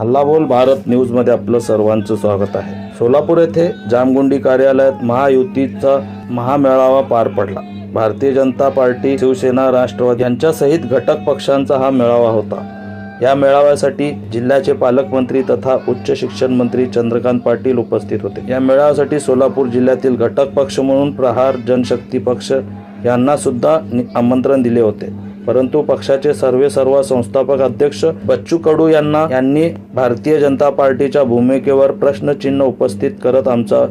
हल्लाबोल भारत न्यूजमध्ये आपलं सर्वांचं स्वागत आहे। सोलापूर येथे जामगुंडी कार्यालयात महायुतीचा महामेळावा पार पडला। भारतीय जनता पार्टी, शिवसेना, राष्ट्रवादी यांच्यासहित घटक पक्षांचा हा मेळावा होता। या मेळाव्यासाठी जिल्ह्याचे पालकमंत्री तथा उच्च शिक्षण मंत्री चंद्रकांत पाटील उपस्थित होते। या मेळाव्यासाठी सोलापूर जिल्ह्यातील घटक पक्ष म्हणून प्रहार जनशक्ती पक्ष यांना सुद्धा आमंत्रण दिले होते, परंतु पक्षाचे सर्व संस्थापक अध्यक्ष बच्चू कडू यांनी भारतीय जनता पार्टीच्या भूमिकेवर प्रश्नचिन्ह उपस्थित करत आमचा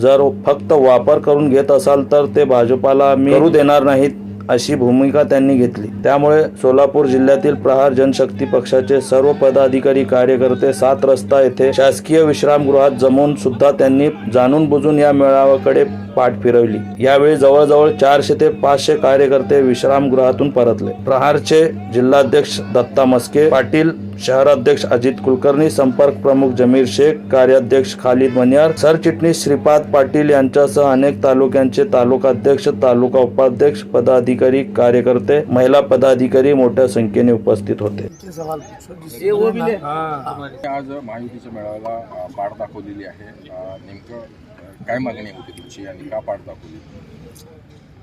जर फक्त वापर करून घेत असाल तर ते भाजपाला आम्ही करू देणार नाहीत अशी भूमिका त्यांनी घेतली। त्यामुळे सोलापूर जिल्ह्यातील प्रहार जनशक्ती पक्षाचे सर्व पदाधिकारी कार्यकर्ते 7 रस्ता येथे शासकीय विश्रामगृहात जमून सुद्धा त्यांनी जाणून बुजून या मेळाव्याकडे पाठ फिरवली। यावेळी जवळजवळ 400 ते 500 कार्यकर्ते विश्रामगृहातून परतले। प्रहारचे जिल्हाध्यक्ष दत्ता मस्के पाटील, शहराध्यक्ष अजित कुलकर्णी, संपर्क प्रमुख जमीर शेख, कार्याध्यक्ष खालिद मनियार, सरचिटणीस श्रीपाद पाटील यांच्यासह अनेक तालुक्यांचे तालुकाध्यक्ष, तालुका उपाध्यक्ष, पदाधिकारी, कार्यकर्ते, महिला पदाधिकारी मोठ्या संख्येने उपस्थित होते। आज महायुतीच्या मेळाव्याला पाठ दाखवलेली आहे। नेमकं काय मागणी होती तुमची आणि का पाठ दाखवली?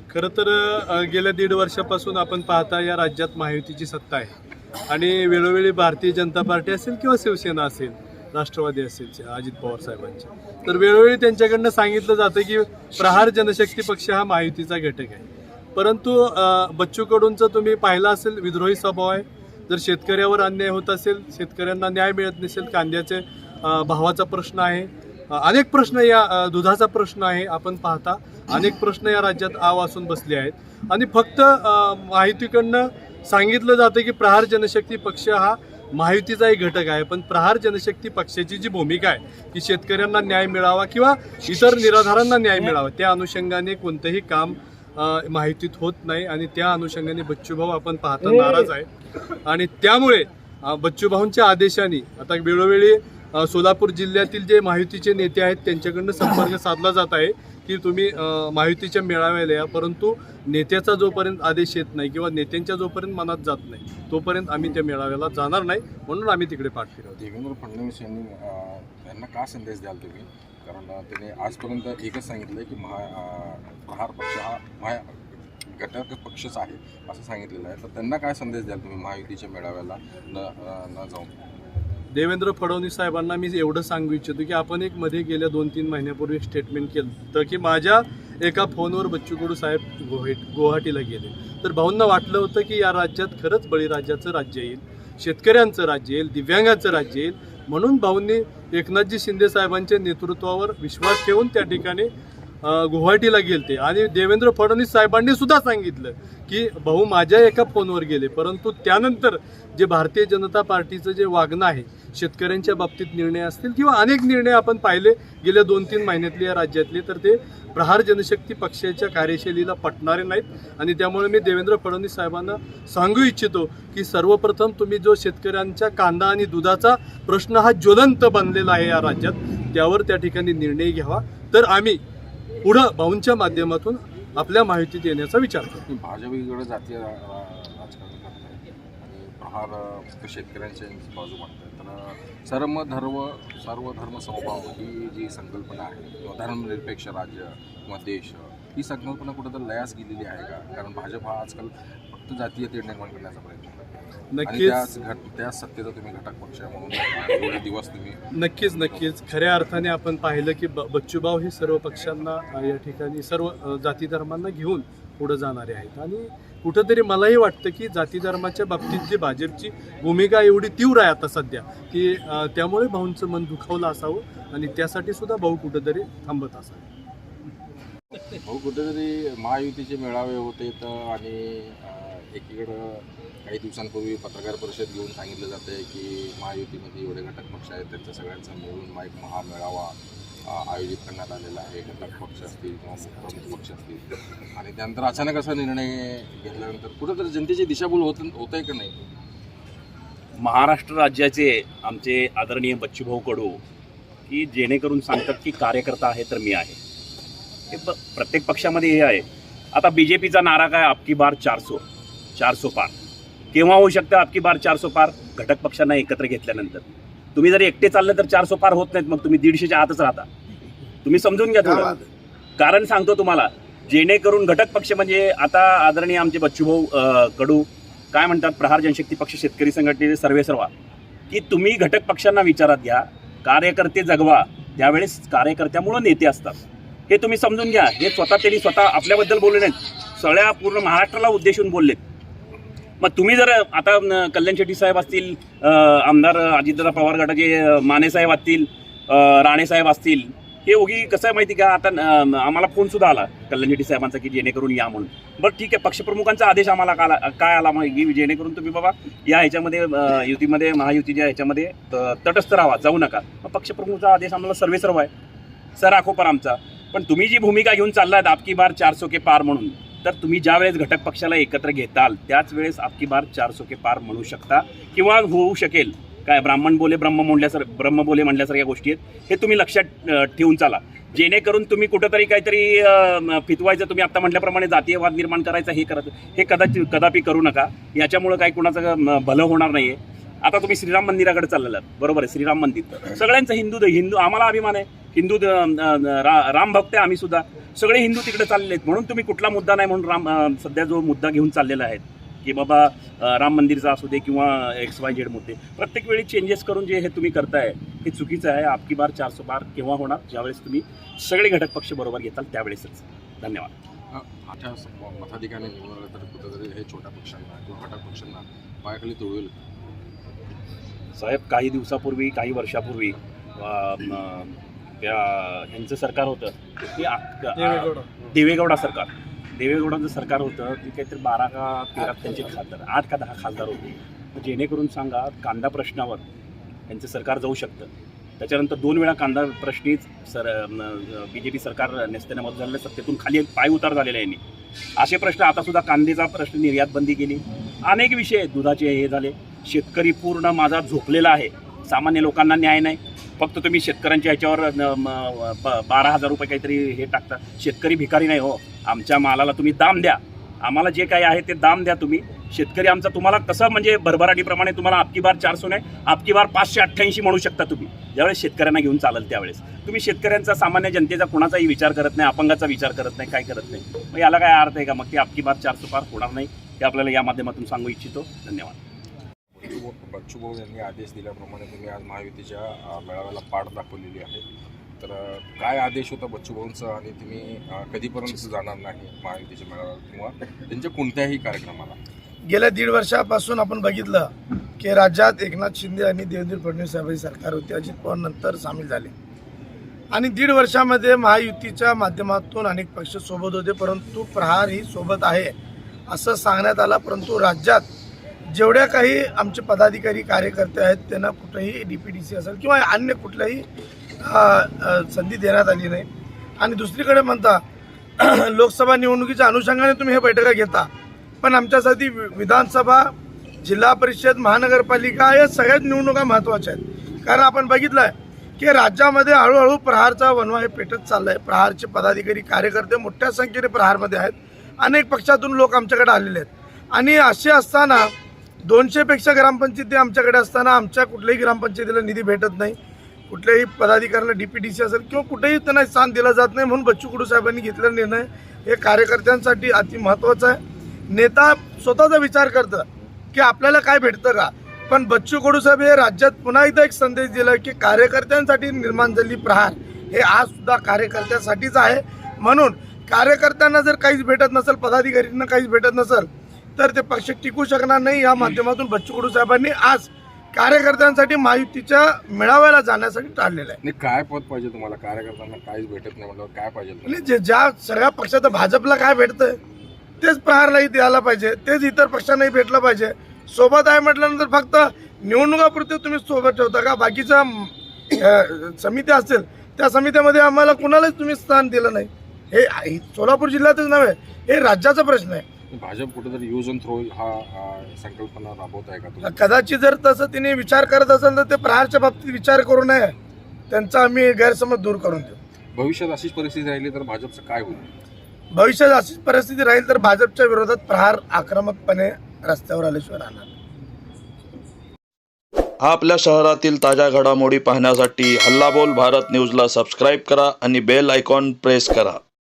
खरं तर गेल्या 1.5 वर्षापासून आपण पाहता या राज्यात महायुतीची सत्ता आहे आणि वेळोवेळी भारतीय जनता पार्टी असेल किंवा शिवसेना असेल, राष्ट्रवादी असेल अजित पवार साहेबांचे, तर वेळोवेळी त्यांच्याकडनं सांगितलं जातं की प्रहार जनशक्ती पक्ष हा महायुतीचा घटक आहे। परंतु बच्चू कडूंचं तुम्ही पाहिलं असेल विद्रोही स्वभाव आहे। जर शेतकऱ्यावर अन्याय होत असेल, शेतकऱ्यांना न्याय मिळत नसेल, कांद्याचे भावाचा प्रश्न आहे, अनेक प्रश्न, या दुधाचा प्रश्न आहे, आपण पाहता अनेक प्रश्न या राज्यात आवासून बसले आहेत आणि फक्त महायुतीकडनं सांगितलं जातं की प्रहार जनशक्ती पक्ष हा महायुतीचा एक घटक आहे। पण प्रहार जनशक्ती पक्षाची जी भूमिका आहे की शेतकऱ्यांना न्याय मिळावा किंवा इतर निराधारांना न्याय मिळावा, त्या अनुषंगाने कोणतंही काम महायुतीत होत नाही आणि त्या अनुषंगाने बच्चूभाऊ आपण पाहता नाराज आहे आणि त्यामुळे बच्चूभाऊंच्या आदेशाने आता वेळोवेळी सोलापूर जिल्ह्यातील जे महायुतीचे नेते आहेत त्यांच्याकडनं संपर्क साधला जात आहे की तुम्ही महायुतीच्या मेळाव्याला या, परंतु नेत्याचा जोपर्यंत आदेश येत नाही किंवा नेत्यांच्या जोपर्यंत मनात जात नाही तोपर्यंत आम्ही त्या मेळाव्याला जाणार नाही, म्हणून आम्ही तिकडे पाठ फिरवतो। देवेंद्र फडणवीस यांना का संदेश द्याल तुम्ही? कारण त्यांनी आजपर्यंत एकच सांगितलं की प्रहार पक्ष हा घटक पक्षच आहे असं सांगितलेलं आहे, तर त्यांना काय संदेश द्याल तुम्ही महायुतीच्या मेळाव्याला न जाऊन? देवेंद्र फडणवीस साहेबांना मी एवढं सांगू इच्छितो की आपण एक मध्ये गेल्या 2-3 महिन्यापूर्वी स्टेटमेंट केलं तर की माझ्या एका फोनवर बच्चू कडू साहेब गुवाहाटीला गेले, तर भाऊंना वाटलं होतं की या राज्यात खरंच बळीराज्याचं राज्य येईल, शेतकऱ्यांचं राज्य येईल, दिव्यांगाचं राज्य येईल, म्हणून भाऊंनी एकनाथजी शिंदे साहेबांच्या नेतृत्वावर विश्वास ठेवून त्या ठिकाणी गुवाहाटीला गेलते आणि देवेंद्र फडणवीस साहेबांनी सुद्धा सांगितलं की भाऊ माझ्या एका फोनवर गेले, परंतु त्यानंतर जे भारतीय जनता पार्टीचं जे वागणं आहे, शेतकऱ्यांच्या बाबतीत निर्णय असतील किंवा अनेक निर्णय आपण पाहिले गेल्या 2-3 महिन्यातले या राज्यातले, तर ते प्रहार जनशक्ती पक्षाच्या कार्यशैलीला पटणारे नाहीत आणि त्यामुळे मी देवेंद्र फडणवीस साहेबांना सांगू इच्छितो की सर्वप्रथम तुम्ही जो शेतकऱ्यांच्या कांदा आणि दुधाचा प्रश्न हा ज्वलंत बनलेला आहे या राज्यात, त्यावर त्या ठिकाणी निर्णय घ्यावा, तर आम्ही पुढं भाऊंच्या माध्यमातून आपल्या माहितीत येण्याचा विचार करतो। भाजपकडे जातीय राजकारण करताय आणि प्रहार फक्त शेतकऱ्यांच्या बाजू मांडताय, तर सर्व धर्म समभाव ही जी संकल्पना आहे किंवा धर्मनिरपेक्ष राज्य किंवा देश, ही संकल्पना कुठेतरी लयास गेलेली आहे का? कारण भाजप हा आजकाल फक्त जातीय तेढ निर्माण करण्याचा प्रयत्न करतो। नक्कीच त्या सत्तेचा तुम्ही घटक पक्ष म्हणून एवढे दिवस तुम्ही नक्कीच खऱ्या अर्थाने आपण पाहिलं की बच्चूभाऊ हे सर्व पक्षांना या ठिकाणी सर्व जाती धर्मांना घेऊन पुढे जाणारे आहेत आणि कुठंतरी मलाही वाटतं की जाती धर्माच्या बाबतीत जी भाजपची भूमिका एवढी तीव्र आहे आता सध्या की त्यामुळे भाऊंचं मन दुखावलं असावं आणि त्यासाठी सुद्धा भाऊ कुठंतरी थांबत असावे। भाऊ कुठेतरी महायुतीचे मेळावे होते तर आणि एकीकडं काही दिवसांपूर्वी पत्रकार परिषद घेऊन सांगितलं जातं आहे की महायुतीमध्ये एवढे घटक पक्ष आहेत त्यांच्या सगळ्यांचा मिळून एक महामेळावा आयोजित करण्यात आलेला आहे, घटक पक्ष असतील किंवा प्रमुख पक्ष असतील, आणि त्यानंतर अचानक असा निर्णय घेतल्यानंतर कुठेतरी जनतेची दिशाभूल होत आहे का नाही? महाराष्ट्र राज्याचे आमचे आदरणीय बच्चूभाऊ कडू की जेणेकरून सांगतात की कार्यकर्ता आहे तर मी आहे, हे प्रत्येक पक्षामध्ये हे आहे। आता बीजेपीचा नारा काय, आपकी बार 400 पार, केव्हा होऊ शकतं आपकी बार 400 पार? घटक पक्षांना एकत्र घेतल्यानंतर। तुम्ही जर एकटे चाललं तर 400 पार होत नाहीत, मग तुम्ही 150च्या आतच राहता. तुम्ही समजून घ्या थोडं. कारण सांगतो तुम्हाला, जेणेकरून घटक पक्ष म्हणजे आता आदरणीय आमचे बच्चूभाऊ कडू काय म्हणतात, प्रहार जनशक्ती पक्ष शेतकरी संघटनेचे सर्वेसर्वा, की तुम्ही घटक पक्षांना विचारात घ्या, कार्यकर्ते जगवा, त्यावेळेस कार्यकर्त्यामुळं नेते असतात. हे तुम्ही समजून घ्या. हे त्यांनी स्वतः आपल्याबद्दल बोलले नाहीत, सगळ्या पूर्ण महाराष्ट्राला उद्देशून बोललेत. मग तुम्ही जर आता कल्याण शेट्टी साहेब असतील, आमदार अजितदादा पवार गटाचे माने साहेब असतील, राणे साहेब असतील, हे उगी कसं आहे माहिती का, आता आम्हाला फोन सुद्धा आला कल्याण शेट्टी साहेबांचा की जेणेकरून या म्हणून. बरं ठीक आहे, पक्षप्रमुखांचा आदेश आम्हाला काय आला माहिती, जेणेकरून तुम्ही बाबा या ह्याच्यामध्ये युतीमध्ये महायुतीच्या ह्याच्यामध्ये तटस्थ राहा, जाऊ नका. मग पक्षप्रमुखांचा आदेश आम्हाला सर्वेसर्व आहे, सर आखो पर आमचा. पण तुम्ही जी भूमिका घेऊन चाललात आपकी बार 400 के पार म्हणून, तर तुम्ही ज्या वेळेस घटक पक्षाला एकत्र घेताल त्याच वेळेस आपकी बार 400 के पार म्हणू शकता किंवा होऊ शकेल. काय ब्राह्मण बोले ब्रह्म म्हणल्यासारख्या गोष्टी आहेत, हे तुम्ही लक्षात ठेवून चाला. जेणेकरून तुम्ही कुठंतरी काहीतरी फितवायचं, तुम्ही आता म्हटल्याप्रमाणे जातीयवाद निर्माण करायचा, हे करत हे कदापि करू नका. याच्यामुळं काही कुणाचं भलं होणार नाही आहे. आता तुम्ही श्रीराम मंदिराकडे चाललेलात, बरोबर आहे, श्रीराम मंदिर सगळ्यांचं हिंदू आम्हाला अभिमान आहे, हिंदू राम भक्त आहे आम्ही सुद्धा, सगळे हिंदू तिकडे चाललेले आहेत. म्हणून तुम्ही कुठला मुद्दा नाही म्हणून सध्या जो मुद्दा घेऊन चाललेला आहे की बाबा राम मंदिरचा असू दे किंवा XYZ मुद्दे, प्रत्येक वेळी चेंजेस करून जे हे तुम्ही करताय हे चुकीचं आहे. आपकी बार 400 पार केव्हा होणार, ज्यावेळेस तुम्ही सगळे घटक पक्ष बरोबर घेताल त्यावेळेसच. धन्यवाद. अशा मताधिकाने निवडलं तर कुठेतरी हे छोट्या पक्षांना किंवा घटक पक्षांना पायाखाली तुळवेल. साहेब, काही दिवसापूर्वी, काही वर्षापूर्वी ह्यांचं सरकार होतं, ते देवेगौडाचं सरकार होतं, ते काहीतरी 12 का 13 त्यांचे खासदार, 8 का 10 खासदार होते. जेणेकरून सांगा, कांदा प्रश्नावर त्यांचं सरकार जाऊ शकतं. त्याच्यानंतर 2 वेळा कांदा प्रश्नीच BJP सरकार नेस्तनाबूत झालेलं, सत्तेतून खाली पाय उतार झालेला आहे. असे प्रश्न आता सुद्धा, कांद्याचा प्रश्न, निर्यात बंदी केली, अनेक विषय, दुधाचे हे झाले. शेतकरी पूर्ण माझा झोपलेला आहे, सामान्य लोकांना न्याय नाही. फक्त तुम्ही शेतकऱ्यांच्या ह्याच्यावर 12,000 रुपये काहीतरी हे टाकता. शेतकरी भिकारी नाही हो, आमच्या मालाला तुम्ही दाम द्या, आम्हाला जे काही आहे ते दाम द्या. तुम्ही शेतकरी आमचा, तुम्हाला कसं म्हणजे भरभराटीप्रमाणे तुम्हाला आपकी बार 400 नाही, आपकी बार 588 म्हणू शकता तुम्ही. ज्यावेळेस शेतकऱ्यांना घेऊन चालेल त्यावेळेस तुम्ही शेतकऱ्यांचा, सामान्य जनतेचा कुणाचाही विचार करत नाही, अपंगाचा विचार करत नाही, काय करत नाही. मग याला काय अर्थ आहे का? मग ते आपकी बार 400 पार होणार नाही, हे आपल्याला या माध्यमातून सांगू इच्छितो. धन्यवाद. बच्चूभाऊ यांनी आदेश दिल्याप्रमाणे तुम्ही आज महायुतीच्या मेळाव्याला पाठ दाखवलेली आहे. तर काय आदेश होता बच्चूभाऊंचा आणि तुम्ही कधीपर्यंत जाणार नाही महायुतीच्या मेळाव्याला किंवा त्यांच्या कोणत्याही कार्यक्रमाला? गेल्या 1.5 वर्षापासून आपण बघितलं की राज्यात एकनाथ शिंदे आणि देवेंद्र फडणवीस साहेबांची सरकार होती, अजित पवार नंतर सामील झाले आणि 1.5 वर्षामध्ये महायुतीच्या माध्यमातून अनेक पक्ष सोबत होते, परंतु प्रहार ही सोबत आहे असं सांगण्यात आलं. परंतु राज्यात जेवढ्या काही आमचे पदाधिकारी कार्यकर्ते आहेत त्यांना कुठेही DPDC असेल किंवा अन्य कुठल्याही संधी देण्यात आली नाही. आणि दुसरीकडे म्हणता लोकसभा निवडणुकीच्या अनुषंगाने तुम्ही हे बैठका घेता, पण आमच्यासाठी विधानसभा, जिल्हा परिषद, महानगरपालिका या सगळ्याच निवडणुका महत्त्वाच्या आहेत. कारण आपण बघितलं आहे की राज्यामध्ये हळूहळू प्रहारचा वणवा हे पेटत चालला आहे. प्रहारचे पदाधिकारी कार्यकर्ते मोठ्या संख्येने प्रहारमध्ये आहेत, अनेक पक्षातून लोक आमच्याकडे आलेले आहेत. आणि असे असताना 200पेक्षा ग्रामपंचायती आमच्याकडे असताना आमच्या कुठल्याही ग्रामपंचायतीला निधी भेटत नाही, कुठल्याही पदाधिकाऱ्याला DPDC असेल किंवा कुठेही त्यांना स्थान दिलं जात नाही. म्हणून बच्चू कडू साहेबांनी घेतलेला निर्णय हे कार्यकर्त्यांसाठी अति महत्त्वाचा आहे. नेता स्वतःचा विचार करतं की आपल्याला काय भेटतं का, पण बच्चू कडू साहेब हे राज्यात पुन्हा एकदा एक संदेश दिला की कार्यकर्त्यांसाठी निर्माण झालेली प्रहार हे आज सुद्धा कार्यकर्त्यांसाठीच आहे. म्हणून कार्यकर्त्यांना जर काहीच भेटत नसेल, पदाधिकाऱ्यांना काहीच भेटत नसेल, तर ते पक्ष टिकू शकणार नाही. या माध्यमातून बच्चू कडू साहेबांनी आज कार्यकर्त्यांसाठी महायुतीच्या मेळाव्याला जाण्यासाठी टाळलेलं आहे. काय पद पाहिजे तुम्हाला? कार्यकर्त्यांना काहीच भेटत नाही म्हटल्यावर काय पाहिजे? म्हणजे ज्या सगळ्या पक्षात भाजपला काय भेटतंय तेच प्रहारलाही द्यायला पाहिजे, तेच इतर पक्षांनाही भेटलं पाहिजे. सोबत आहे म्हटल्यानंतर फक्त निवडणुकापुरते तुम्ही सोबत ठेवता का? बाकीच्या समित्या असतील त्या समित्यामध्ये आम्हाला कुणालाच तुम्ही स्थान दिलं नाही. हे सोलापूर जिल्ह्यातच नव्हे, हे राज्याचा प्रश्न आहे. भाजप कुठेतरी यूज अँड थ्रो हा संकल्पना राबवत आहे का? कदाचित जर तसं तिने विचार करत असेल तर ते प्रहारच्या बाबतीत विचार करू नये, त्यांचा आम्ही गैरसमज दूर करून देऊ. भविष्यात अशीच परिस्थिती राहिली तर भाजपचं काय होईल? भविष्यात अशीच परिस्थिती राहील तर भाजपच्या विरोधात प्रहार आक्रमकपणे रस्त्यावर आल्याशिवाय राहणार. आपल्या शहरातील ताज्या घडामोडी पाहण्यासाठी हल्लाबोल भारत न्यूजला सबस्क्राईब करा आणि बेल आयकॉन प्रेस करा.